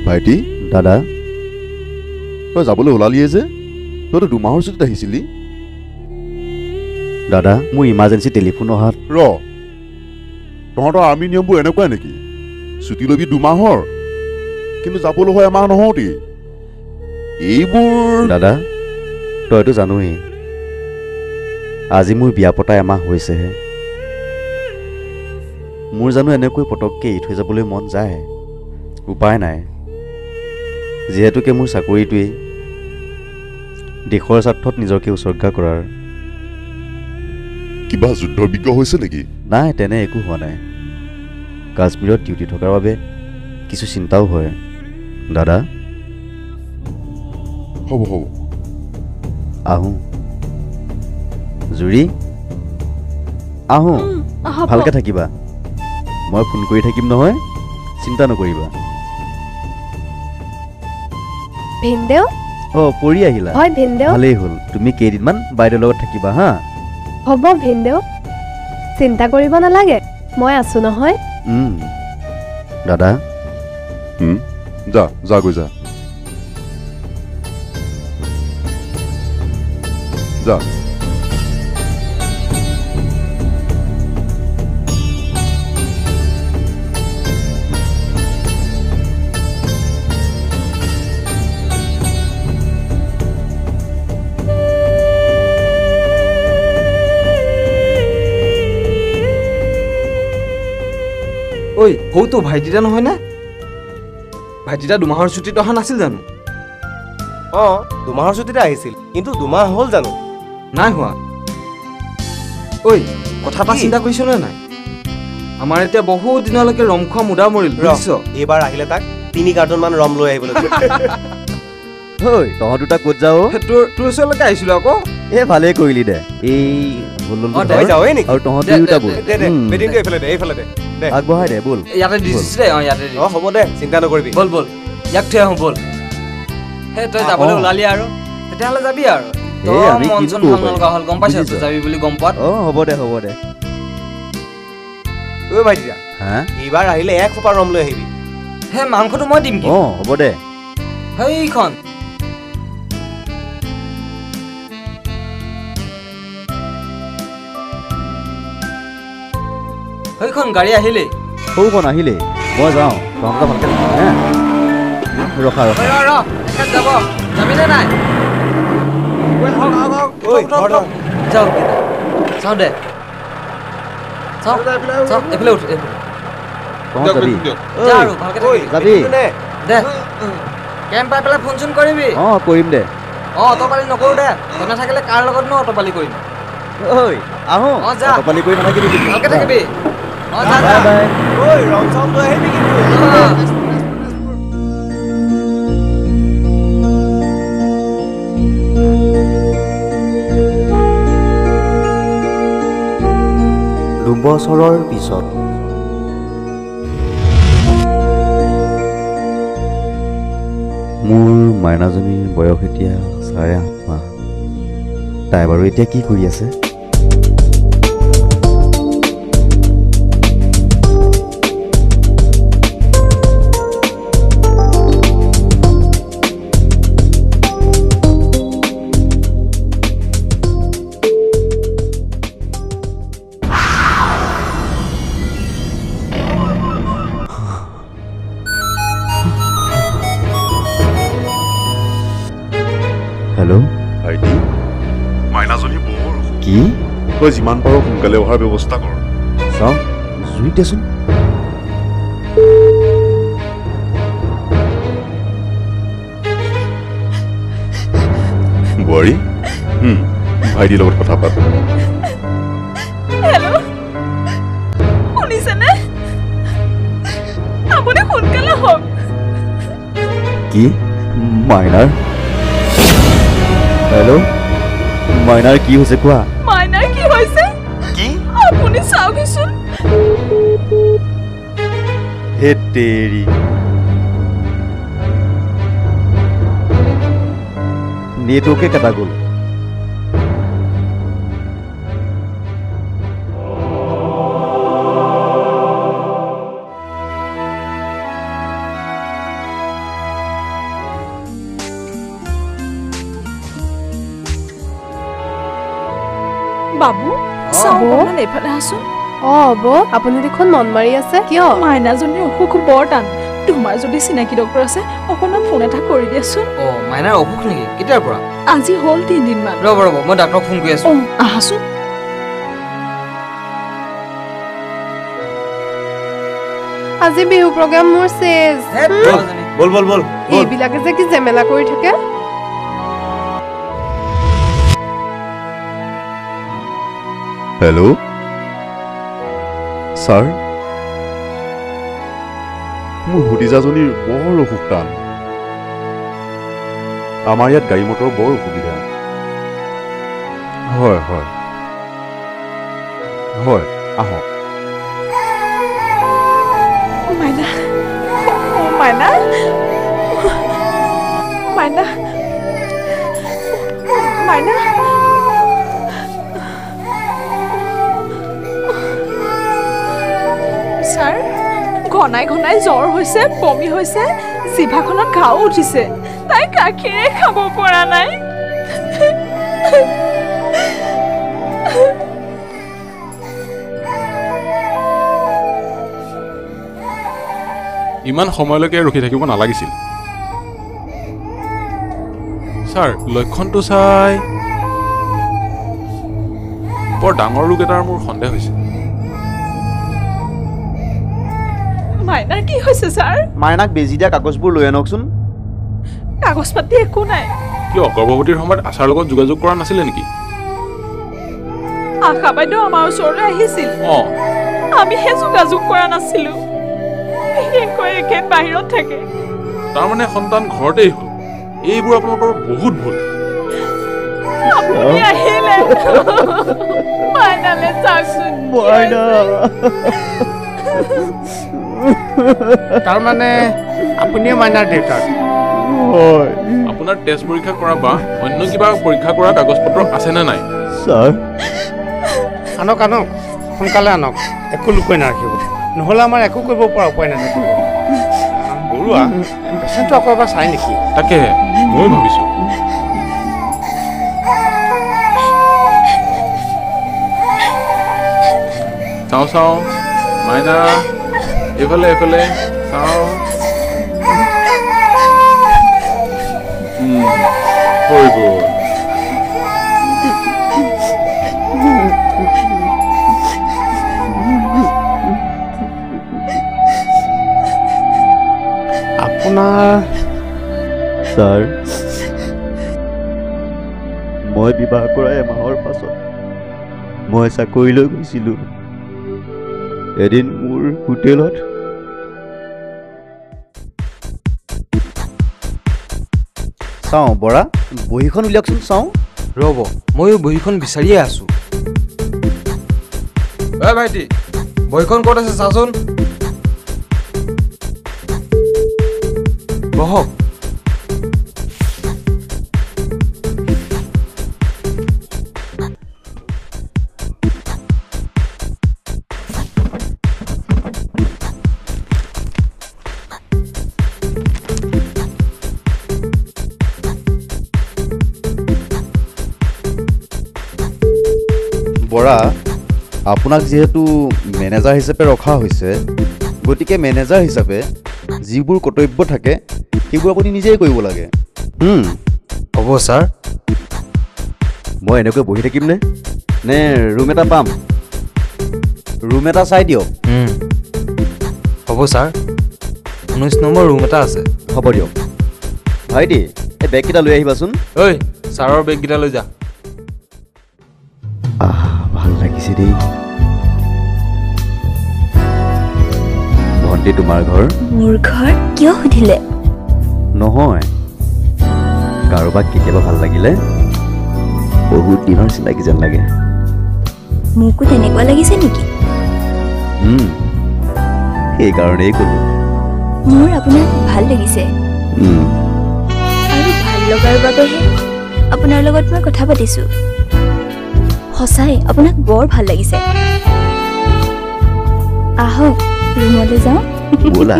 ভাইটি দাদা তই যাবলৈ ওলালিয়ে যে তইতো 2 মাহৰ ছুটীত আহিছিলি দাদা মোৰ ইমাৰ্জেঞ্চি টেলিফোন অহাত তহঁতৰ আৰ্মি নিয়মবোৰ এনেকুৱাই নেকি ছুটী ল'বি 2 মাহৰ কিন্তু যাবলৈ হয় এমাহ নহওঁতে এইবোৰ দাদা তইতো জানোৱেই আজি মোৰ বিয়া পতা এমাহ হৈছেহে মোৰ জানো এনেকৈ পটককৈ এৰি থৈ যাবলৈ মন যায় উপায় নাই যিহেতুকে মোৰ চাকৰিটোৱেই দেশৰ স্বাৰ্থত নিজকে উৎসৰ্গা কৰাৰ কিবা যুদ্ধৰ বিগ্ৰহ হৈছে নেকি নাই তেনে একো হোৱা নাই কাশ্মীৰত ডিউটি থকাৰ বাবে কিছু চিন্তাও হয় দাদা হ'ব আহোঁ জুৰি আহোঁ ভালকৈ থাকিবা মই ফোন কৰি থাকিম নহয় চিন্তা নকৰিবা ভিনদেউ পৰি আহিলা হয় ভিনদেউ ভালেই হ'ল তুমি কেইদিনমান বাইদেউৰ লগত থাকিবা হা হ'ব ভিনদেউ চিন্তা কৰিব নালাগে মই আছো নহয় দাদা যা গৈ যা ঐ হৌতো ভাইটিটা নহয় নে ভাইটিটা 2 মাহৰ ছুটীত অহা নাছিল জানো 2 মাহৰ ছুটীতে আহিছিল কিন্তু 2 মাহ হ'ল জানো নাই হোৱা ঐ কথা এটা চিন্তা কৰিছনে নাই আমাৰ এতিয়া বহু দিনলৈকে ৰম খোৱা মুদা মৰিল বুজিছ এইবাৰ আহিলে তাক 3 কাৰ্টন মান ৰম লৈ আহিবলৈ তহঁত দুটা ক'ত যাও তোৰ ওচৰলৈকে আহিছিলো আকৌ ভালেই কৰিলি দে এই আৰু তহঁতে আগবঢ়াই দে বল ইয়াতে দিছিস দে ইয়াতে হ'ব দে চিন্তা নকৰিবি বল ইয়াক থৈ আহোঁ বল হে তই যাবলৈ ওলালি আৰু তেতিয়াহ'লে যাবি আৰু আমি মন চন ভাল নলগা হ'ল গম পাইছ যাবি বুলি গম পোৱাত হ'ব দে ঐ ভাইটিয়া এইবাৰ আহিলে 1 খোপা ৰম লৈ আহিবি হে মাংসটো মই দিম কি হ'ব দে সেইখন সেইখন গাড়ী আহিলেই সৌখন আহিলেই মই যাওঁ তহঁতে ভালকৈ ৰখা যাব যাবিনে নাই যাওঁ চাওঁ দে চাওঁ এইফালে উঠ যাবি দে কেম্প পাই পেলাই ফোন চোন কৰিবি কৰিম দে অটপালি নকৰোঁ দে তই নাথাকিলে কাৰ লগত নো অটপালি কৰিম আহোঁ অটপালি কৰি নাথাকিবি ভালকৈ থাকিবি ৰম চম লৈ আহিবি কিন্তু দুবছৰৰ পিছত মোৰ মাইনাজনীৰ বয়স এতিয়া 8.5 মাহ তাই বাৰু এতিয়া কি কৰি আছে হেল্ল' ভাইটি মাইনাজনী বৰ কি তই যিমান পাৰ সোনকালে অহাৰ ব্যৱস্থা কৰ চাওঁ জুই দেচোন বোৱাৰী ভাইটিৰ লগত কথা পাত হেল্ল' শুনিছেনে আপুনি সোনকালে হওক কি মাইনাৰ হেল্ল' মাইনাৰ কি হৈছে কোৱা মাইনাৰ কি হৈছে কি আপুনি চাওকচোন হে তেৰি নেটৱৰ্কে কাটা গ'ল বাবু চাওঁ অকণমান এইফালে আছোন হ'ব আপুনি দেখোন মন মাৰি আছে কিয় মাইনাজনীৰ অসুখ বৰ টান তোমাৰ যদি চিনাকি ডক্টৰ আছে অকণমান ফোন এটা কৰি দিয়াচোন মাইনাৰ অসুখ নেকি কেতিয়াৰ পৰা আজি হ'ল 3 দিনমান ৰ'ব মই ডাক্তৰক ফোন কৰি আছো আহাচোন আজি বিহু প্ৰগ্ৰাম মোৰ চেজ বল বল বল এইবিলাকে যে কি জেমেলা কৰি থাকে হেল্ল' ছাৰ মোৰ ভতিজাজনীৰ বৰ অসুখ টান আমাৰ ইয়াত গাড়ী মটৰ বৰ অসুবিধা হয় হয় হয় আহক মাইনা মাইনা মাইনা মাইনা ছাৰ ঘনাই ঘনাই জ্বৰ হৈছে বমি হৈছে জিভাখনত ঘাও উঠিছে তাই গাখীৰে খাব পৰা নাই ইমান সময়লৈকে ৰখি থাকিব নালাগিছিল ছাৰ লক্ষণটো চাই বৰ ডাঙৰ ৰোগ এটাৰ মোৰ সন্দেহ হৈছে মাইনাৰ কি হৈছে ছাৰ মাইনাক বেজি দিয়া কাগজবোৰ লৈ আনকচোন কাগজ পাতি একো নাই কিয় গৰ্ভৱতীৰ সময়ত আশাৰ লগত যোগাযোগ কৰা নাছিলে নেকি আশা বাইদেউ আমাৰ ওচৰলৈ আহিছিল আমিহে যোগাযোগ কৰা নাছিলো বিশেষকৈ একেট বাহিৰত থাকে তাৰমানে সন্তান ঘৰতেই হ'ল এইবোৰ আপোনালোকৰ বহুত ভুল আপুনি আহিলে মাইনালে চাওকচোন তাৰমানে আপুনিয়ে মাইনাৰ দেউতাক আপোনাৰ টেষ্ট পৰীক্ষা কৰা বা অন্য কিবা পৰীক্ষা কৰা কাগজ পত্ৰ আছেনে নাই ছাৰ আনক আনক সোনকালে আনক একো লুকুৱাই নাৰাখিব নহ'লে আমাৰ একো কৰিব পৰা উপায় নাথাকিব বৰুৱা পেচেণ্টটো আকৌ এবাৰ চাই নেকি তাকে মই ভাবিছো চাওঁ চাওঁ মাইনা এইফালে এইফালে চাওঁ হৈ গ'ল আপোনাৰ ছাৰ মই বিবাহ কৰা এমাহৰ পাছত মই চাকৰিলৈ গৈছিলোঁ এদিন মোৰ হোটেলত চাওঁ বৰা বহীখন উলিয়াওকচোন চাওঁ ৰ'ব ময়ো বহীখন বিচাৰিয়ে আছো ভাইটি বহীখন ক'ত আছে চাচোন বহক বৰা আপোনাক যিহেতু মেনেজাৰ হিচাপে ৰখা হৈছে গতিকে মেনেজাৰ হিচাপে যিবোৰ কৰ্তব্য থাকে সেইবোৰ আপুনি নিজেই কৰিব লাগে হ'ব ছাৰ মই এনেকৈ বহি থাকিমনে নে ৰুম এটা পাম ৰুম এটা চাই দিয়ক হ'ব ছাৰ 19 নম্বৰ ৰুম এটা আছে হ'ব দিয়ক ভাইটি এই বেগকেইটা লৈ আহিবাচোন ঐ ছাৰৰ বেগকেইটা লৈ যা ভাল লাগিছে দেই ভণ্টি তোমাৰ ঘৰ মোৰ ঘৰ কিয় সুধিলে নহয় কাৰোবাক কেতিয়াবা ভাল লাগিলে বহুত দিনৰ চিনাকি যেন লাগে মোকো তেনেকুৱা লাগিছে নেকি সেইকাৰণেই ক'লো মোৰ আপোনাক ভাল লাগিছে আৰু ভাল লগাৰ বাবেহে আপোনাৰ লগত মই কথা পাতিছোঁ সঁচাই আপোনাক বৰ ভাল লাগিছে আহক ৰুমলৈ যাওঁ ব'লা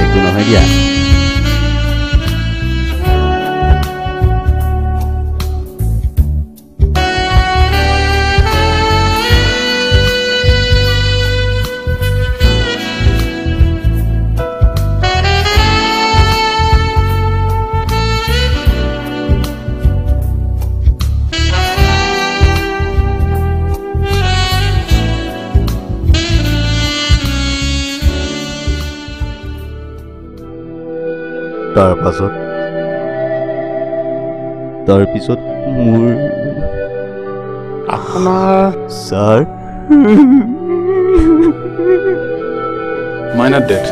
একো নহয় দিয়া তাৰপিছত মোৰ আপোনাৰ ছাৰ মাইনা ডেথ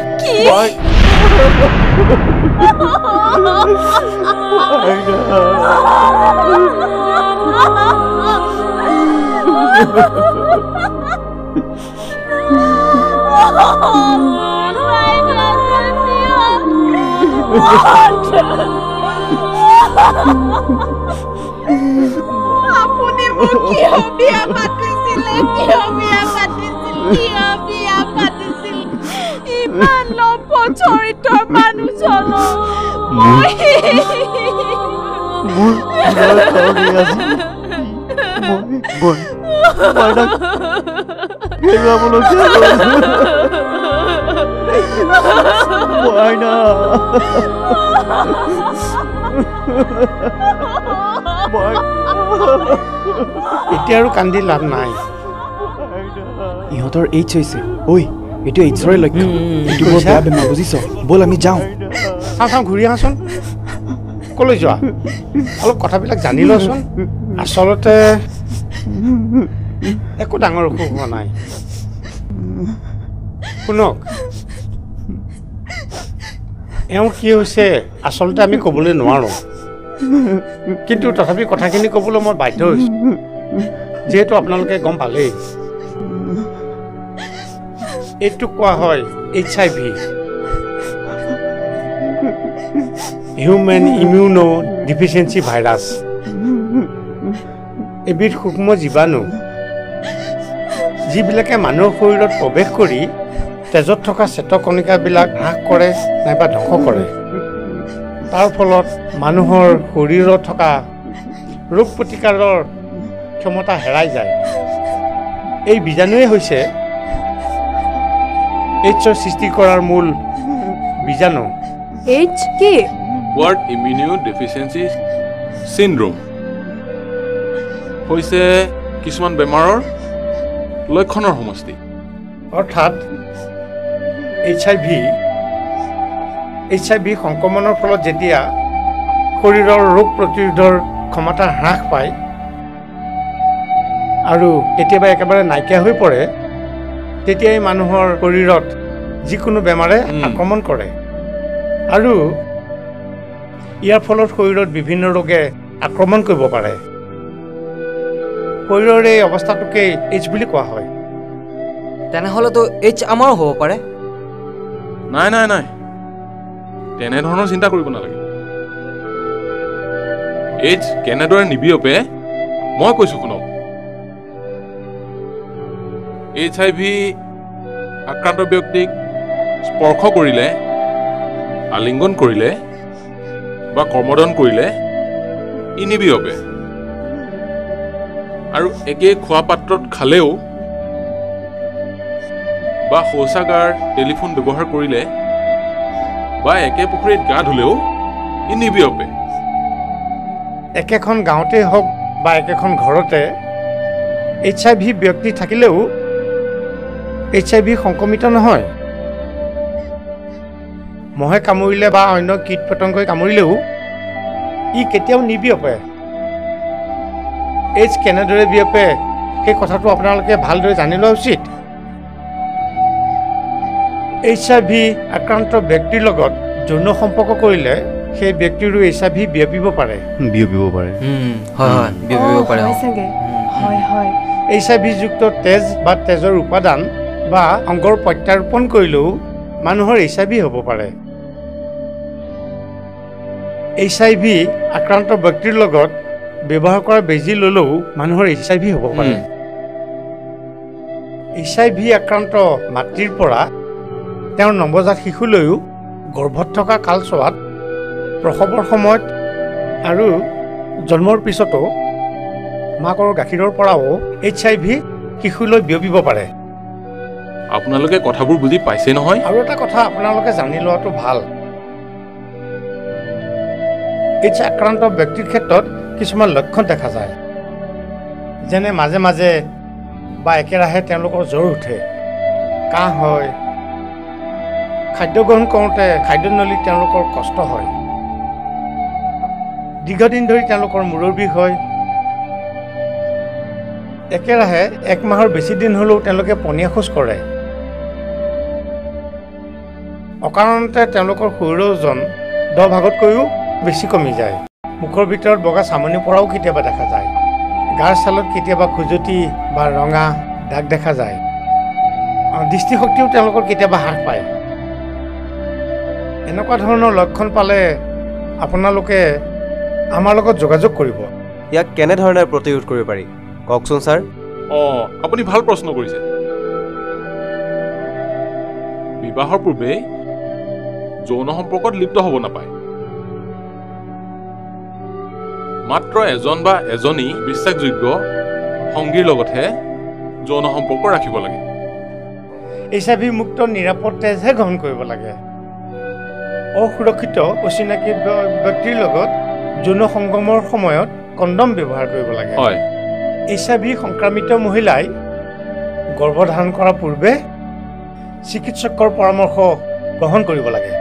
আপুনি মোক কিয় বিয়া পাতিছিলে ইমান লম্ব চৰিত্ৰৰ মানুহজন এতিয়া আৰু কান্দি লাভ নাই ইহঁতৰ এইচ হৈছে ঐ এইটো এইচৰে লক্ষণ এইটো বৰ বেয়া বেমাৰ বুজিছ ব'ল আমি যাওঁ চাওঁ ঘূৰি আহাচোন ক'লৈ যোৱা অলপ কথাবিলাক জানি লচোন আচলতে একো ডাঙৰ অসুখ হোৱা নাই শুনক এওঁ কি হৈছে আচলতে আমি ক'বলৈ নোৱাৰোঁ কিন্তু তথাপি কথাখিনি ক'বলৈ মই বাধ্য হৈছোঁ যিহেতু আপোনালোকে গম পালেই এইটো কোৱা হয় HIV হিউমেন ইমিউনো ডিফিচিয়েঞ্চি ভাইৰাছ এবিধ সূক্ষ্ম জীৱাণু যিবিলাকে মানুহৰ শৰীৰত প্ৰৱেশ কৰি তেজত থকা চেতকণিকাবিলাক হ্ৰাস কৰে নাইবা ধ্বংস কৰে তাৰ ফলত মানুহৰ শৰীৰত থকা ৰোগ প্ৰতিকাৰৰ ক্ষমতা হেৰাই যায় এই বীজাণুৱে হৈছে এইচৰ সৃষ্টি কৰাৰ মূল বীজাণু এইচ কি ৱাৰ্ড ইমিউনো ডেফিচিয়েঞ্চি চিনড্ৰোম হৈছে কিছুমান বেমাৰৰ লক্ষণৰ সমষ্টি অৰ্থাৎ HIV সংক্ৰমণৰ ফলত যেতিয়া শৰীৰৰ ৰোগ প্ৰতিৰোধৰ ক্ষমতা হ্ৰাস পায় আৰু কেতিয়াবা একেবাৰে নাইকিয়া হৈ পৰে তেতিয়াই মানুহৰ শৰীৰত যিকোনো বেমাৰে আক্ৰমণ কৰে আৰু ইয়াৰ ফলত শৰীৰত বিভিন্ন ৰোগে আক্ৰমণ কৰিব পাৰে শৰীৰৰ এই অৱস্থাটোকেই এইচ বুলি কোৱা হয় তেনেহ'লেতো এইচ আমাৰো হ'ব পাৰে নাই তেনেধৰণৰ চিন্তা কৰিব নালাগে এইচ কেনেদৰে নিবিয়পে মই কৈছো শুনক HIV আক্ৰান্ত ব্যক্তিক স্পৰ্শ কৰিলে আলিংগন কৰিলে বা কৰ্মদন কৰিলে ই নিবিয়পে আৰু একে খোৱা পাত্ৰত খালেও বা শৌচাগাৰ টেলিফোন ব্যৱহাৰ কৰিলে বা একে পুখুৰীত গা ধুলেও ই নিবিয়পে একেখন গাঁৱতে হওক বা একেখন ঘৰতে HIV ব্যক্তি থাকিলেও HIV সংক্ৰমিত নহয় মহে কামুৰিলে বা অন্য কীট পতংগই কামুৰিলেও ই কেতিয়াও নিবিয়পে এইচ কেনেদৰে বিয়পে সেই কথাটো আপোনালোকে ভালদৰে জানি লোৱা উচিত HIV আক্ৰান্ত ব্যক্তিৰ লগত যৌন সম্পৰ্ক কৰিলে সেই ব্যক্তিৰো HIV বিয়পিব পাৰে HIV যুক্ত তেজ বা তেজৰ উপাদান বা অংগৰ প্ৰত্যাৰোপণ কৰিলেও মানুহৰ HIV হ'ব পাৰে HIV আক্ৰান্ত ব্যক্তিৰ লগত ব্যৱহাৰ কৰা বেজী ল'লেও মানুহৰ HIV হ'ব পাৰে HIV আক্ৰান্ত মাতৃৰ পৰা তেওঁৰ নৱজাত শিশুলৈও গৰ্ভত থকা কালচোৱাত প্ৰসৱৰ সময়ত আৰু জন্মৰ পিছতো মাকৰ গাখীৰৰ পৰাও HIV শিশুলৈ বিয়পিব পাৰে আপোনালোকে কথাবোৰ বুজি পাইছে নহয় আৰু এটা কথা আপোনালোকে জানি লোৱাটো ভাল এইচ আক্ৰান্ত ব্যক্তিৰ ক্ষেত্ৰত কিছুমান লক্ষণ দেখা যায় যেনে মাজে মাজে বা একেৰাহে তেওঁলোকৰ জ্বৰ উঠে কাহ হয় খাদ্য গ্ৰহণ কৰোঁতে খাদ্যনলীত তেওঁলোকৰ কষ্ট হয়। দীৰ্ঘদিন ধৰি তেওঁলোকৰ মূৰৰ বিষ হয়। একেৰাহে 1 মাহৰ বেছি দিন হ'লেও তেওঁলোকে পনীয়া খোজ কৰে। অকাৰণতে তেওঁলোকৰ শৰীৰৰ ওজন 10 ভাগতকৈও বেছি কমি যায়। মুখৰ ভিতৰত বগা চামনি পৰাও কেতিয়াবা দেখা যায়। গাৰ ছালত কেতিয়াবা খুজতি বা ৰঙা দাগ দেখা যায়। দৃষ্টিশক্তিও তেওঁলোকৰ কেতিয়াবা হ্ৰাস পায়। এনেকুৱা ধৰণৰ লক্ষণ পালে আপোনালোকে আমাৰ লগত যোগাযোগ কৰিব। ইয়াক কেনেধৰণে প্ৰতিৰোধ কৰিব পাৰি কওকচোন ছাৰ। আপুনি ভাল প্ৰশ্ন কৰিছে। বিবাহৰ পূৰ্বে যৌন সম্পৰ্কত লিপ্ত হ'ব নাপায়। মাত্ৰ এজন বা এজনী বিশ্বাসযোগ্য সংগীৰ লগতহে যৌন সম্পৰ্ক ৰাখিব লাগে। HIV মুক্ত নিৰাপদ তেজহে গ্ৰহণ কৰিব লাগে। অসুৰক্ষিত অচিনাকি ব্যক্তিৰ লগত যৌন সংগমৰ সময়ত কণ্ডম ব্যৱহাৰ কৰিব লাগে। HIV সংক্ৰমিত মহিলাই গৰ্ভধাৰণ কৰাৰ পূৰ্বে চিকিৎসকৰ পৰামৰ্শ গ্ৰহণ কৰিব লাগে।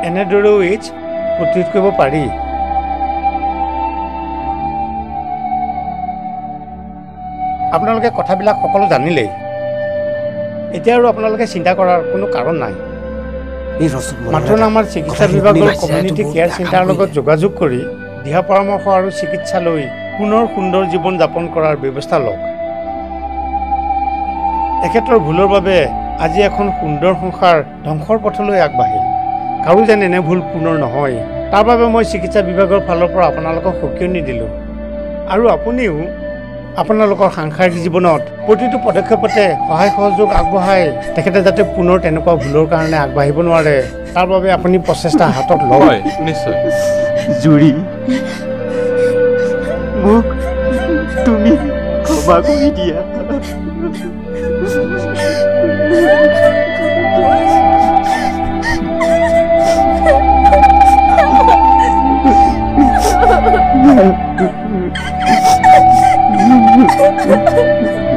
এনেদৰেও AIDS প্ৰতিৰোধ কৰিব পাৰি। আপোনালোকে কথাবিলাক সকলো জানিলেই। এতিয়া আৰু আপোনালোকে চিন্তা কৰাৰ কোনো কাৰণ নাই। মাত্ৰ আমাৰ চিকিৎসা বিভাগৰ কমিউনিটি কেয়াৰ চেণ্টাৰৰ লগত যোগাযোগ কৰি দিহা পৰামৰ্শ আৰু চিকিৎসা লৈ পুনৰ সুন্দৰ জীৱন যাপন কৰাৰ ব্যৱস্থা লওক। এখেতৰ ভুলৰ বাবে আজি এখন সুন্দৰ সংসাৰ ধ্বংসৰ পথলৈ আগবাঢ়িল। কাৰো যেন এনে ভুল পুনৰ নহয়, তাৰ বাবে মই চিকিৎসা বিভাগৰ ফালৰ পৰা আপোনালোকক সকিয়নি দিলোঁ। আৰু আপুনিও আপোনালোকৰ সাংসাৰিক জীৱনত প্ৰতিটো পদক্ষেপতে সহায় সহযোগ আগবঢ়াই তেখেতে যাতে পুনৰ তেনেকুৱা ভুলৰ কাৰণে আগবাঢ়িব নোৱাৰে তাৰ বাবে আপুনি প্ৰচেষ্টা হাতত লওক। নিশ্চয়। জুৰি, মোক তুমি ক্ষমা কৰি দিয়া। Ha ha ha!